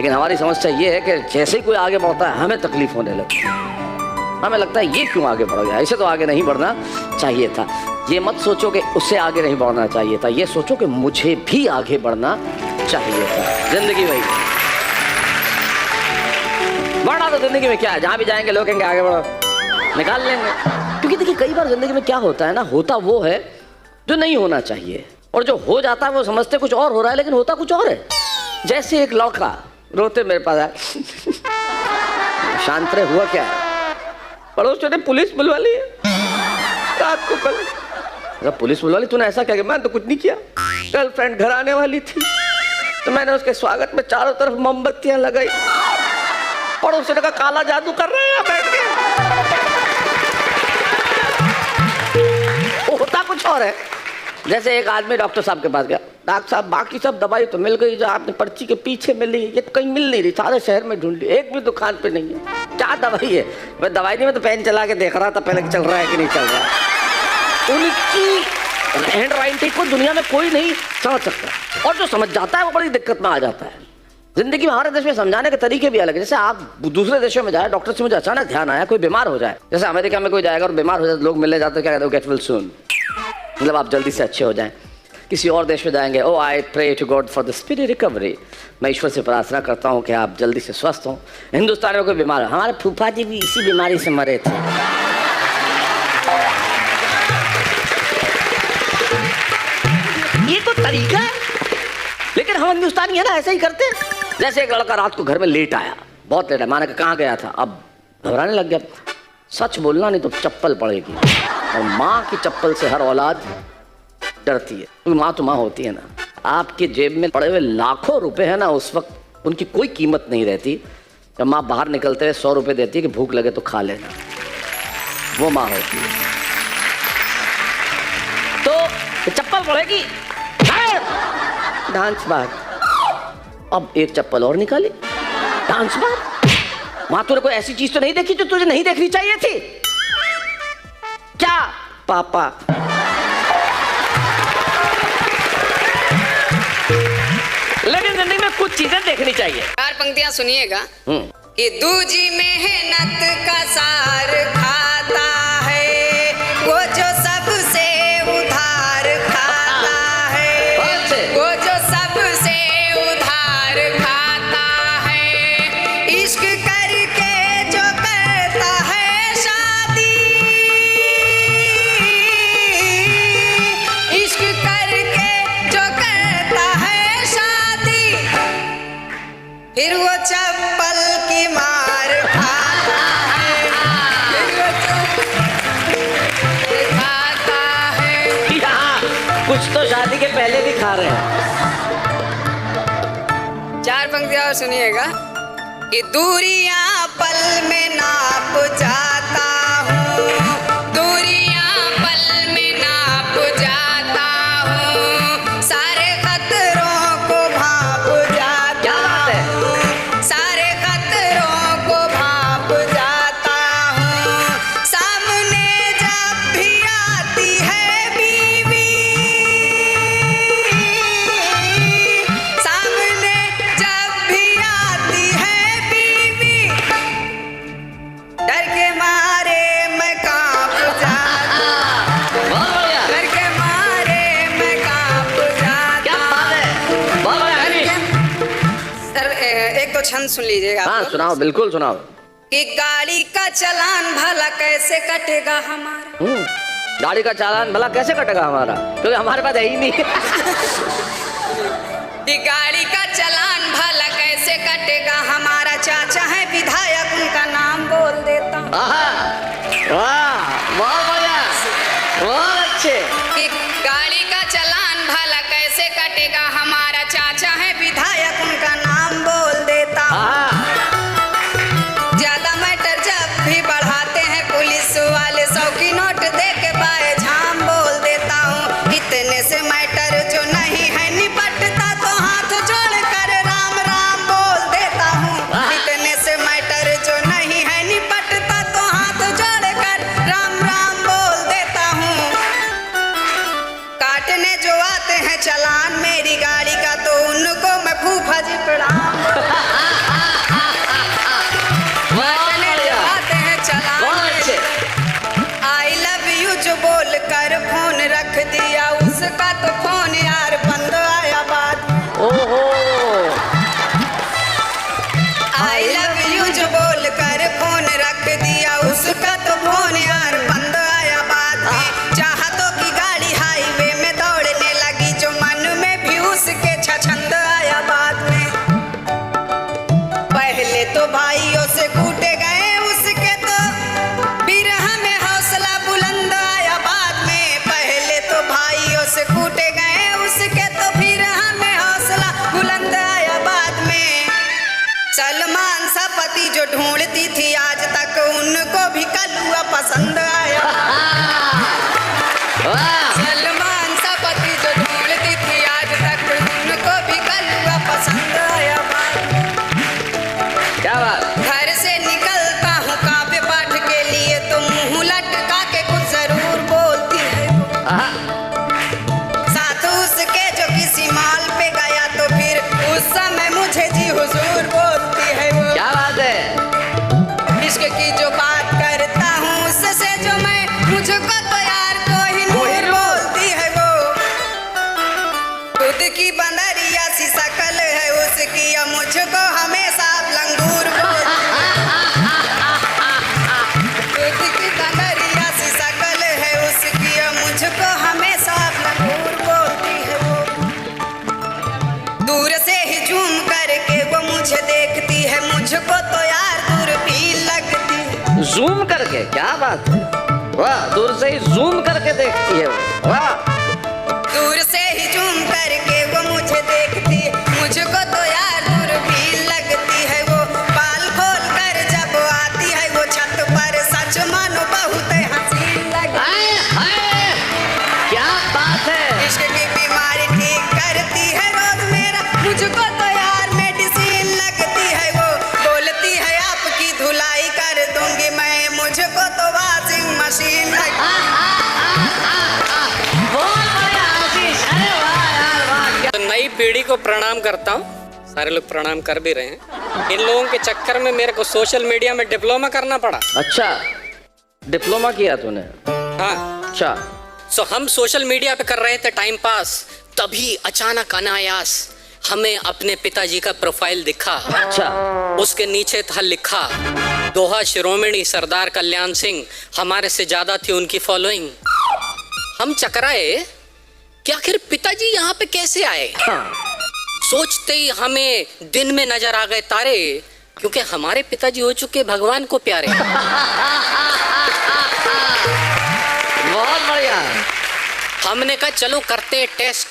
लेकिन हमारी समस्या ये है कि जैसे ही कोई आगे बढ़ता है हमें तकलीफ होने लगती है। हमें लगता है ये क्यों आगे बढ़ गया, ऐसे तो आगे नहीं बढ़ना चाहिए था। ये मत सोचो कि उससे आगे नहीं बढ़ना चाहिए था, ये सोचो कि मुझे भी आगे बढ़ना चाहिए था। जिंदगी वही बढ़ना तो जिंदगी में क्या है, जहाँ भी जाएंगे लोग कहेंगे आगे बढ़ो, निकाल लेंगे। क्योंकि देखिए कई बार जिंदगी में क्या होता है ना, होता वो है जो नहीं होना चाहिए, और जो हो जाता है वो समझते कुछ और हो रहा है लेकिन होता कुछ और है। जैसे एक लड़का रोते मेरे पास आया, शांत रहे, हुआ क्या है? पड़ोसियों ने पुलिस बुलवा ली रात को। कल पुलिस बुलवा ली, तूने ऐसा क्या किया? मैंने तो कुछ नहीं किया, गर्लफ्रेंड घर आने वाली थी तो मैंने उसके स्वागत में चारों तरफ मोमबत्तियां लगाई। पड़ोसियों ने कहा काला जादू कर रहे हैं बैठ के। वो होता कुछ और है। जैसे एक आदमी डॉक्टर साहब के पास गया, डॉक्टर साहब बाकी सब दवाई तो मिल गई, जो आपने पर्ची के पीछे मिल रही ये तो कहीं मिल नहीं रही, सारे शहर में ढूंढ ली, एक भी दुकान पे नहीं है। क्या दवाई है? मैं दवाई नहीं, मैं तो पेन चला के देख रहा था पहले चल रहा है कि नहीं चल रहा है। उनकी हैंड राइटिंग को दुनिया में कोई नहीं समझ सकता, और जो समझ जाता है वो बड़ी दिक्कत में आ जाता है। जिंदगी में हमारे देश में समझाने के तरीके भी अलग है। जैसे आप दूसरे देशों में जाए, डॉक्टर से मुझे अचानक ध्यान आया कोई बीमार हो जाए, जैसे अमेरिका में कोई जाएगा और बीमार हो जाए लोग मिलने जाते हैं, क्या कहते हैं? गेट वेल सून, मतलब आप जल्दी से अच्छे हो जाएं। किसी और देश में जाएंगे, oh I pray to God for the speedy recovery, मैं ईश्वर से प्रार्थना करता हूँ कि आप जल्दी से स्वस्थ हों। हिंदुस्तान में कोई बीमार है, हमारे फूफा जी भी इसी बीमारी से मरे थे। ये तो तरीका है, लेकिन हम हिंदुस्तानी है ना ऐसे ही करते हैं। जैसे एक लड़का रात को घर में लेट आया, बहुत लेट है, माने कहाँ गया था, अब घबराने लग गया। सच बोलना नहीं तो चप्पल पड़ेगी, और माँ की चप्पल से हर औलाद डरती है, क्योंकि माँ तो माँ होती है ना। आपके जेब में पड़े हुए लाखों रुपए है ना, उस वक्त उनकी कोई कीमत नहीं रहती जब माँ बाहर निकलते हुए 100 रुपए देती है कि भूख लगे तो खा लेना, वो माँ होती है। तो चप्पल पड़ेगी, डांस बार, अब एक चप्पल और निकाली, डांस बार। माँ तूने कोई ऐसी चीज तो नहीं देखी जो तुझे नहीं देखनी चाहिए थी? क्या पापा? लेकिन जिंदगी में कुछ चीजें देखनी चाहिए। 4 पंक्तियां सुनिएगा कि दूजी मेहनत का सार खाता है वो जो सबसे उधार खाता है, वो जो सबसे उधार खाता है। इश्क करके जो करता है शादी, इश्क करके जो करता है शादी, फिर वो चप्पल की मार खाता है, फिर वो चप्पल खाता है। कुछ तो शादी के पहले भी खा रहे हैं। 4 पंक्तियां और सुनिएगा कि दूरियां पल में नाप जाता हूँ, दूरियां पल में नाप जाता हूँ, सारे खतरों को भाप जाता हूँ, सारे खतरों को भाप जाता हूँ। सामने जब भी आती है बीवी, सामने जब भी आती है बीवी, डर के मारे मैं कांप जाता, डर के मारे मैं कांप जाता। सर एक तो छंद सुन लीजिएगा। हाँ सुनाओ, बिल्कुल सुनाओ। कि गाड़ी का चालान भला कैसे कटेगा हमारा, गाड़ी का चालान भला कैसे कटेगा हमारा, क्योंकि हमारे पास है ही नहीं। कि गाड़ी का चालान भला कैसे कटेगा हमारा, चाचा है विधायक उनका नाम बोल देता हूँ। वाह बहुत बढ़िया, बहुत अच्छे। कि गाड़ी का चालान भला कैसे कटेगा हमारा, चाचा है विधायक उनका नाम बोल देता हूँ। ज्यादा मैटर जब भी बढ़ाते हैं पुलिस वाले, 100 की नोट दे के बाए झाम बोल देता हूँ। इतने से मैटर जो नहीं है निपटता तो हाथ जोड़ कलुआ पसंद आया। सलमान सा पति जो ढूंढती थी आज तक उनको भी कलुआ पसंद आया। क्या बात। घर से निकलता हूँ काव्य पाठ के लिए तो मुंह लटका के कुछ जरूर बोलती है साथ उसके जो किसी माल पे गया तो फिर उस समय मुझे जी हुजूर बोलती है वो। क्या बात है। इश्क की जो बात करता हूँ उससे जो मैं मुझको तो यार कोई नूर बोलती है वो। खुद की बंदरिया सी शकल है उसकी या मुझको हमेशा लंगूर बोलती है। खुद की बंदरिया सी शकल है उसकी या मुझको हमेशा लंगूर बोलती है वो। दूर से ही झूम करके वो मुझे देखती है मुझको तो यार दूर भी लगती है। जूम करके, क्या बात है। वाह, दूर से ही जूम करके देखती है वो। वाह। दूर से ही झूम करके वो मुझे देखती है मुझको तो यार दूर भी लगती है वो। बाल खोल कर जब आती है वो छत पर सच मानो बहुत हंसी लगती हाय, हाय, क्या बात है। इश्क की बीमारी ठीक करती है रोज मेरा मुझको तो यार मेडिसिन लगती है वो। बोलती है आपकी धुलाई कर दूंगी मैं मुझको तो वॉशिंग मशीन लगती तो नई पीढ़ी को प्रणाम करता हूँ। सारे लोग प्रणाम कर भी रहे हैं। इन लोगों के चक्कर में मेरे को सोशल मीडिया में डिप्लोमा करना पड़ा। अच्छा, डिप्लोमा किया तूने। हाँ, अच्छा। सो हम सोशल मीडिया पे कर रहे थे टाइम पास, तभी अचानक अनायास हमें अपने पिताजी का प्रोफाइल दिखा। अच्छा। उसके नीचे था लिखा दोहा शिरोमणि सरदार कल्याण सिंह, हमारे से ज्यादा थी उनकी फॉलोइंग। हम चकराए कि आखिर पिताजी यहाँ पे कैसे आए। हाँ। सोचते ही हमें दिन में नजर आ गए तारे, क्योंकि हमारे पिताजी हो चुके भगवान को प्यारे। बहुत बढ़िया। हमने कहा चलो करते हैं टेस्ट।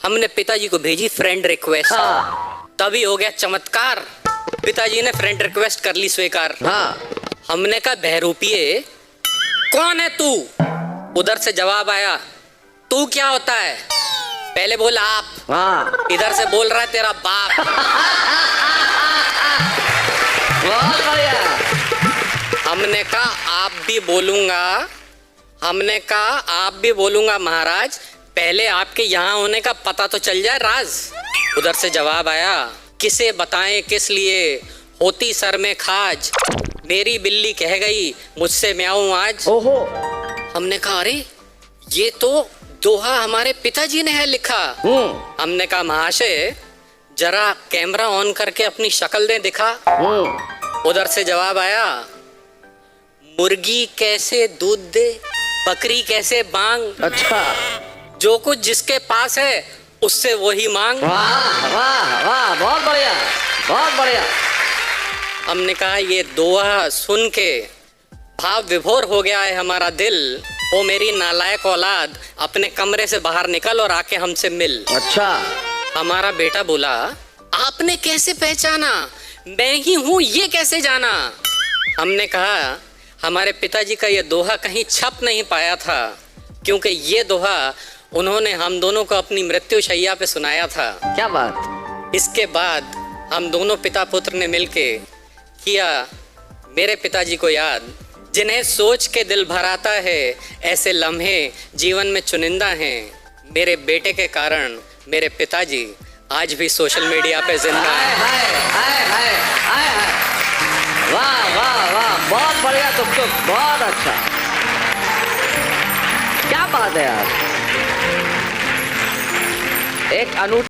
हमने पिताजी को भेजी फ्रेंड रिक्वेस्ट। हाँ। तभी हो गया चमत्कार, पिताजी ने फ्रेंड रिक्वेस्ट कर ली स्वीकार। हाँ। हमने कहा बहरूपिये कौन है तू। उधर से जवाब आया तू क्या होता है। पहले बोला आप। हाँ। इधर से बोल रहा है तेरा बाप। बहुत बढ़िया। हमने कहा आप भी बोलूंगा। हमने कहा आप भी बोलूंगा महाराज, पहले आपके यहाँ होने का पता तो चल जाए राज। उधर से जवाब आया किसे बताएं किस लिए होती सर में खाज, मेरी बिल्ली कह गई मुझसे म्याऊं आज। ओहो। हमने कहा अरे ये तो दोहा हमारे पिताजी ने है लिखा। हमने कहा महाशय जरा कैमरा ऑन करके अपनी शक्ल दे दिखा। उधर से जवाब आया मुर्गी कैसे दूध दे बकरी कैसे बांग। अच्छा। जो कुछ जिसके पास है उससे वही मांग। वाह वाह वाह, बहुत बढ़िया, बहुत बढ़िया। हमने कहा ये दोहा सुन के भाव विभोर हो गया है हमारा दिल। ओ मेरी नालायक औलाद, अपने कमरे से बाहर निकल और आके हमसे मिल। अच्छा। हमारा बेटा बोला आपने कैसे पहचाना, मैं ही हूँ ये कैसे जाना। हमने कहा हमारे पिताजी का ये दोहा कहीं छप नहीं पाया था, क्योंकि ये दोहा उन्होंने हम दोनों को अपनी मृत्यु शैया पे सुनाया था। क्या बात। इसके बाद हम दोनों पिता पुत्र ने मिलके किया मेरे पिताजी को याद, जिन्हें सोच के दिल भर आता है ऐसे लम्हे जीवन में चुनिंदा हैं। मेरे बेटे के कारण मेरे पिताजी आज भी सोशल मीडिया पे जिंदा हैं। वाह वाह वाह, बहुत बढ़िया तुम, बहुत अच्छा। क्या बात है यार। एक अनूठी